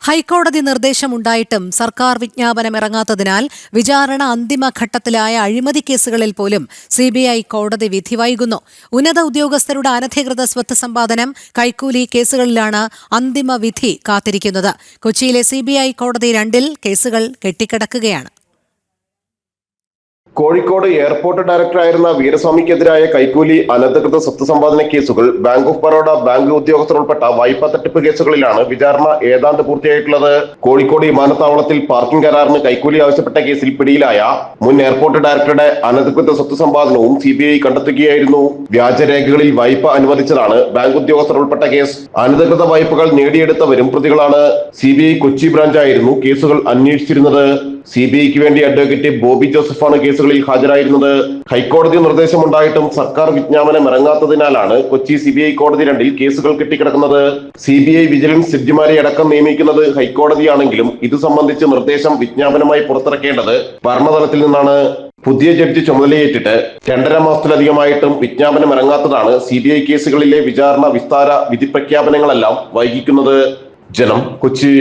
ഹൈക്കോടതി നിർദ്ദേശമുണ്ടായിട്ടും സർക്കാർ വിജ്ഞാപനം ഇറങ്ങാത്തതിനാൽ വിചാരണ അന്തിമഘട്ടത്തിലായ അഴിമതി കേസുകളിൽ പോലും സിബിഐ കോടതി വിധി വൈകുന്നു. ഉന്നത ഉദ്യോഗസ്ഥരുടെ അനധികൃത സ്വത്ത് സമ്പാദനം, കൈക്കൂലി കേസുകളിലാണ് അന്തിമ വിധി കാത്തിരിക്കുന്നത്. കൊച്ചിയിലെ സിബിഐ കോടതി 2 കേസുകൾ കെട്ടിക്കിടക്കുകയാണ്. കോഴിക്കോട് എയർപോർട്ട് ഡയറക്ടറായിരുന്ന വീരസ്വാമിക്കെതിരായ കൈക്കൂലി, അനധികൃത സ്വത്ത് സമ്പാദന കേസുകൾ, ബാങ്ക് ഓഫ് ബറോഡ ബാങ്ക് ഉദ്യോഗസ്ഥർ ഉൾപ്പെട്ട വായ്പാ തട്ടിപ്പ് കേസുകളിലാണ് വിചാരണ ഏതാണ്ട് പൂർത്തിയായിട്ടുള്ളത്. കോഴിക്കോട് വിമാനത്താവളത്തിൽ പാർക്കിംഗ് കരാറിന് കൈക്കൂലി ആവശ്യപ്പെട്ട കേസിൽ പിടിയിലായ മുൻ എയർപോർട്ട് ഡയറക്ടറുടെ അനധികൃത സ്വത്ത് സമ്പാദനവും സിബിഐ കണ്ടെത്തുകയായിരുന്നു. വ്യാജരേഖകളിൽ വായ്പ അനുവദിച്ചതാണ് ബാങ്ക് ഉദ്യോഗസ്ഥർ ഉൾപ്പെട്ട കേസ്. അനധികൃത വായ്പകൾ നേടിയെടുത്തവരും പ്രതികളാണ്. സിബിഐ കൊച്ചി ബ്രാഞ്ചായിരുന്നു കേസുകൾ അന്വേഷിച്ചിരുന്നത്. സിബിഐക്ക് വേണ്ടി അഡ്വക്കേറ്റ് ബോബി ജോസഫാണ് കേസുകളിൽ ഹാജരായിരുന്നത്. ഹൈക്കോടതി നിർദ്ദേശമുണ്ടായിട്ടും സർക്കാർ വിജ്ഞാപനം ഇറങ്ങാത്തതിനാലാണ് കൊച്ചി സിബിഐ കോടതി 2 കേസുകൾ കെട്ടിക്കിടക്കുന്നത്. സിബിഐ വിജിലൻസ് ജഡ്ജിമാരെ അടക്കം നിയമിക്കുന്നത് ഹൈക്കോടതിയാണെങ്കിലും ഇത് സംബന്ധിച്ച് നിർദ്ദേശം വിജ്ഞാപനമായി പുറത്തിറക്കേണ്ടത് ഭരണതലത്തിൽ നിന്നാണ്. പുതിയ ജഡ്ജി ചുമതലയേറ്റിട്ട് 2.5 മാസത്തിലധികമായിട്ടും വിജ്ഞാപനം ഇറങ്ങാത്തതാണ് സിബിഐ കേസുകളിലെ വിചാരണ വിസ്താര വിധി പ്രഖ്യാപനങ്ങളെല്ലാം വൈകിക്കുന്നത്. ജനം, കൊച്ചി.